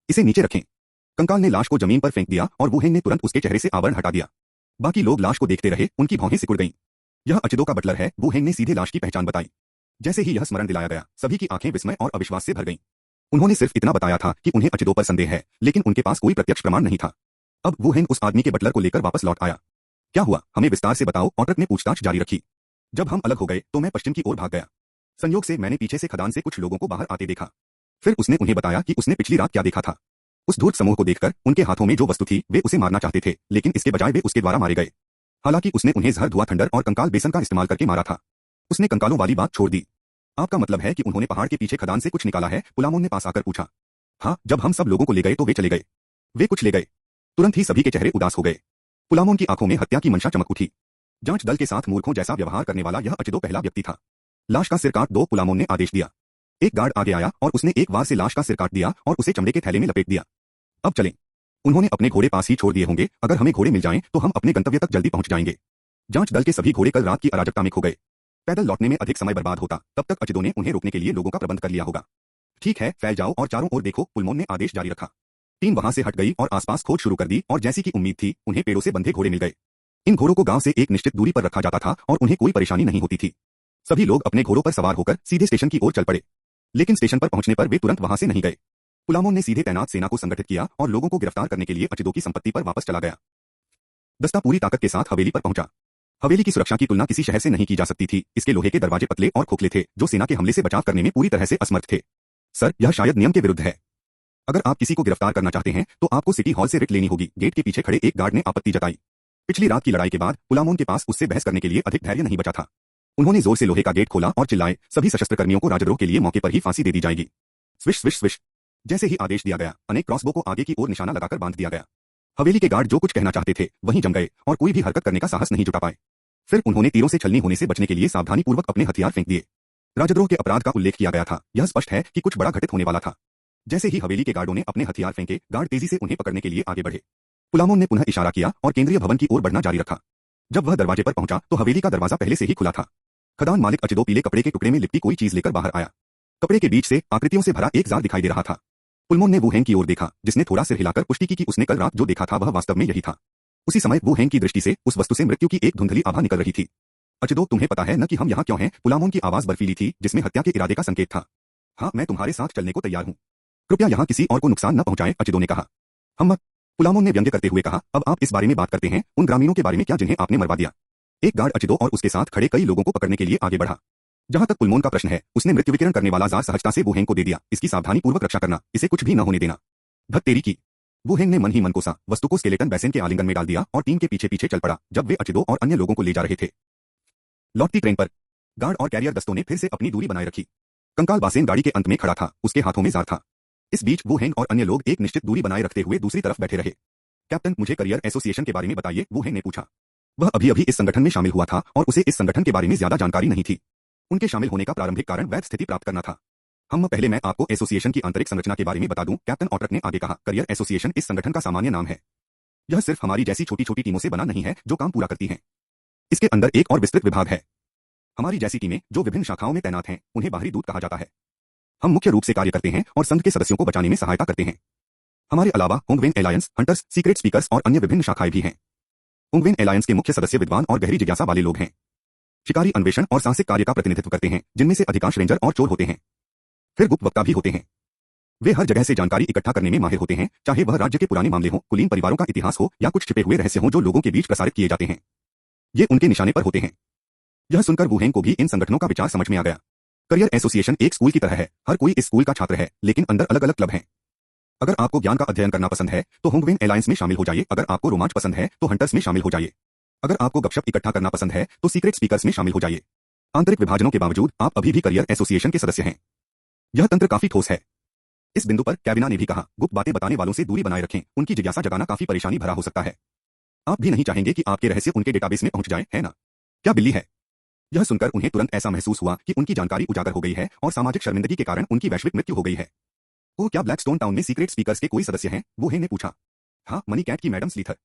इसे नीचे रखें। कंकाल ने लाश को जमीन पर फेंक दिया और वो हेंग ने तुरंत उसके चेहरे से आवरण हटा दिया। बाकी लोग लाश को देखते रहे, उनकी भौहें सिकुड़ गईं। यह अचिदो का बटलर है, वो हेंग ने सीधे लाश की पहचान बताई। जैसे ही यह स्मरण दिलाया गया, सभी की आंखें विस्मय और अविश्वास से भर गईं। उन्होंने सिर्फ इतना बताया था कि उन्हें अचिदो पर संदेह है, लेकिन उनके पास कोई प्रत्यक्ष प्रमाण नहीं था। अब वो हेंग उस आदमी के बटलर को लेकर वापस लौट आया। क्या हुआ, हमें विस्तार से बताओ, ऑट्रक ने पूछताछ जारी रखी। जब हम अलग हो गए तो मैं पश्चिम की ओर भाग गया। संयोग से मैंने पीछे से खदान से कुछ लोगों को बाहर आते देखा। फिर उसने उन्हें बताया कि उसने पिछली रात क्या देखा था। उस धूर्त समूह को देखकर उनके हाथों में जो वस्तु थी वे उसे मारना चाहते थे, लेकिन इसके बजाय वे उसके द्वारा मारे गए। हालांकि उसने उन्हें जहर, धुआं, थंडर और कंकाल बेसन का इस्तेमाल करके मारा था। उसने कंकालों वाली बात छोड़ दी। आपका मतलब है कि उन्होंने पहाड़ के पीछे खदान से कुछ निकाला है? पुलामोन ने पास आकर पूछा। हाँ, जब हम सब लोगों को ले गए तो वे चले गए। वे कुछ ले गए। तुरंत ही सभी के चेहरे उदास हो गए। पुलामोन की आंखों में हत्या की मंशा चमक उठी। जांच दल के साथ मूर्खों जैसा व्यवहार करने वाला यह अचिदो पहला व्यक्ति था। लाश का सिर काट दो, पुलामोन ने आदेश दिया। एक गार्ड आगे आया और उसने एक वार से लाश का सिर काट दिया और उसे चमड़े के थैले में लपेट दिया। अब चलें। उन्होंने अपने घोड़े पास ही छोड़ दिए होंगे। अगर हमें घोड़े मिल जाएं तो हम अपने गंतव्य तक जल्दी पहुंच जाएंगे। जांच दल के सभी घोड़े कल रात की अराजकता में खो गए। पैदल लौटने में अधिक समय बर्बाद होता, तब तक अचिदो ने उन्हें रोकने के लिए लोगों का प्रबंध कर लिया होगा। ठीक है, फैल जाओ और चारों ओर देखो, पुलमोन ने आदेश जारी रखा। टीम वहां से हट गई और आसपास खोज शुरू कर दी और जैसी की उम्मीद थी, उन्हें पेड़ों से बंधे घोड़े मिल गए। इन घोड़ों को गांव से एक निश्चित दूरी पर रखा जाता था और उन्हें कोई परेशानी नहीं होती थी। सभी लोग अपने घोड़ों पर सवार होकर सीधे स्टेशन की ओर चल पड़े। लेकिन स्टेशन पर पहुंचने पर वे तुरंत वहां से नहीं गए। पुलामोन ने सीधे तैनात सेना को संगठित किया और लोगों को गिरफ्तार करने के लिए अचिदो की संपत्ति पर वापस चला गया। दस्ता पूरी ताकत के साथ हवेली पर पहुंचा। हवेली की सुरक्षा की तुलना किसी शहर से नहीं की जा सकती थी। इसके लोहे के दरवाजे पतले और खोखले थे, जो सेना के हमले से बचाव करने में पूरी तरह से असमर्थ थे। सर, यह शायद नियम के विरुद्ध है। अगर आप किसी को गिरफ्तार करना चाहते हैं तो आपको सिटी हॉल से रिट लेनी होगी, गेट के पीछे खड़े एक गार्ड ने आपत्ति जताई। पिछली रात की लड़ाई के बाद पुलामोन के पास उससे बहस करने के लिए अधिक धैर्य नहीं बचा था। उन्होंने जोर से लोहे का गेट खोला और चिल्लाए, सभी सशस्त्र कर्मियों को राजद्रोह के लिए मौके पर ही फांसी दे दी जाएगी। Swish swish swish. जैसे ही आदेश दिया गया, अनेक क्रॉसबो को आगे की ओर निशाना लगाकर बांध दिया गया। हवेली के गार्ड जो कुछ कहना चाहते थे वहीं जम गए और कोई भी हरकत करने का साहस नहीं जुटा पाए। फिर उन्होंने तीरों से छलनी होने से बचने के लिए सावधानीपूर्वक अपने हथियार फेंक दिए। राजद्रोह के अपराध का उल्लेख किया गया था, यह स्पष्ट है कि कुछ बड़ा घटित होने वाला था। जैसे ही हवेली के गार्डों ने अपने हथियार फेंके, गार्ड तेजी से उन्हें पकड़ने के लिए आगे बढ़े। पुलामोन ने पुनः इशारा किया और केंद्रीय भवन की ओर बढ़ना जारी रखा। जब वह दरवाजे पर पहुंचा तो हवेली का दरवाजा पहले से ही खुला था। खदान मालिक अचिदो पीले कपड़े के टुकड़े में लिपटी कोई चीज लेकर बाहर आया। कपड़े के बीच से आकृतियों से भरा एक जार दिखाई दे रहा था। पुलमोन ने वुहेंग की ओर देखा, जिसने थोड़ा सिर हिलाकर पुष्टि की कि उसने कल रात जो देखा था वह वास्तव में यही था। उसी समय वुहेंग की दृष्टि से उस वस्तु से मृत्यु की एक धुंधली आभा निकल रही थी। अचिदो, तुम्हें पता है न कि हम यहाँ क्यों हैं? पुलामोन की आवाज बर्फीली थी, जिसमें हत्या के इरादे का संकेत था। हाँ, मैं तुम्हारे साथ चलने को तैयार हूँ। कृपया यहाँ किसी और को नुकसान न पहुंचाएं, अचिदो ने कहा। हम मत। पुलामोन ने व्यंग्य करते हुए कहा, अब आप इस बारे में बात करते हैं, उन ग्रामीणों के बारे में क्या जिन्हें आपने मरवा दिया? एक गार्ड अचिदो और उसके साथ खड़े कई लोगों को पकड़ने के लिए आगे बढ़ा। जहां तक पुलमोन का प्रश्न है, उसने मृत्यु विकिरण करने वाला जार सहजता से वुहेंग को दे दिया। इसकी सावधानी पूर्वक रक्षा करना, इसे कुछ भी न होने देना। धत तेरी की। वुहेंग ने मन ही मन कोसा, वस्तु को स्केलेटन बेसिन के आलिंगन में डाल दिया और टीम के पीछे पीछे चल पड़ा जब वे अचिदो और अन्य लोगों को ले जा रहे थे। लौटती ट्रेन पर गार्ड और कैरियर दस्तों ने फिर से अपनी दूरी बनाए रखी। कंकाल बासेन गाड़ी के अंत में खड़ा था, उसके हाथों में जार था। इस बीच वुहेंग और अन्य लोग एक निश्चित दूरी बनाए रखते हुए दूसरी तरफ बैठे रहे। कैप्टन, मुझे करियर एसोसिएशन के बारे में बताइए, वुहेंग ने पूछा। वह अभी अभी इस संगठन में शामिल हुआ था और उसे इस संगठन के बारे में ज्यादा जानकारी नहीं थी। उनके शामिल होने का प्रारंभिक कारण वैध स्थिति प्राप्त करना था। पहले मैं आपको एसोसिएशन की आंतरिक संरचना के बारे में बता दूं, कैप्टन ऑटरक ने आगे कहा। करियर एसोसिएशन इस संगठन का सामान्य नाम है। यह सिर्फ हमारी जैसी छोटी छोटी टीमों से बना नहीं है जो काम पूरा करती हैं। इसके अंदर एक और विस्तृत विभाग है। हमारी जैसी टीमें जो विभिन्न शाखाओं में तैनात हैं, उन्हें बाहरी दूत कहा जाता है। हम मुख्य रूप से कार्य करते हैं और संघ के सदस्यों को बचाने में सहायता करते हैं। हमारे अलावा होंगवेन एलायंस, हंटर्स, सीक्रेट स्पीकर्स और अन्य विभिन्न शाखाएं भी हैं। होंगवेन एलायंस के मुख्य सदस्य विद्वान और गहरी जिज्ञासा वाले लोग हैं। शिकारी अन्वेषण और साहसिक कार्य का प्रतिनिधित्व करते हैं, जिनमें से अधिकांश रेंजर और चोर होते हैं। फिर गुप्त वक्ता भी होते हैं। वे हर जगह से जानकारी इकट्ठा करने में माहिर होते हैं, चाहे वह राज्य के पुराने मामले हों, कुलीन परिवारों का इतिहास हो या कुछ छिपे हुए रहस्य हों जो लोगों के बीच प्रसारित किए जाते हैं। ये उनके निशाने पर होते हैं। यह सुनकर वुहेंग को भी इन संगठनों का विचार समझ में आ गया। करियर एसोसिएशन एक स्कूल की तरह है, हर कोई इस स्कूल का छात्र है, लेकिन अंदर अलग अलग क्लब हैं। अगर आपको ज्ञान का अध्ययन करना पसंद है तो होंगवेन एलायंस में शामिल हो जाइए। अगर आपको रोमांच पसंद है तो हंटर्स में शामिल हो जाइए। अगर आपको गपशप इकट्ठा करना पसंद है तो सीक्रेट स्पीकर्स में शामिल हो जाइए। आंतरिक विभाजनों के बावजूद आप अभी भी करियर एसोसिएशन के सदस्य हैं। यह तंत्र काफी ठोस है। इस बिंदु पर कैबिना ने भी कहा, गुप्त बातें बताने वालों से दूरी बनाए रखें, उनकी जिज्ञासा जगाना काफी परेशानी भरा हो सकता है। आप भी नहीं चाहेंगे कि आपके रहस्य उनके डेटाबेस में पहुंच जाए, है ना? क्या बिल्ली है? यह सुनकर उन्हें तुरंत ऐसा महसूस हुआ कि उनकी जानकारी उजागर हो गई है और सामाजिक शर्मिंदगी के कारण उनकी वैश्विक मृत्यु हो गई है। क्या ब्लैकस्टोन टाउन में सीक्रेट स्पीकर्स के कोई सदस्य हैं? वुहेंग ने पूछा। हाँ, मनी कैट की मैडम स्लीथर।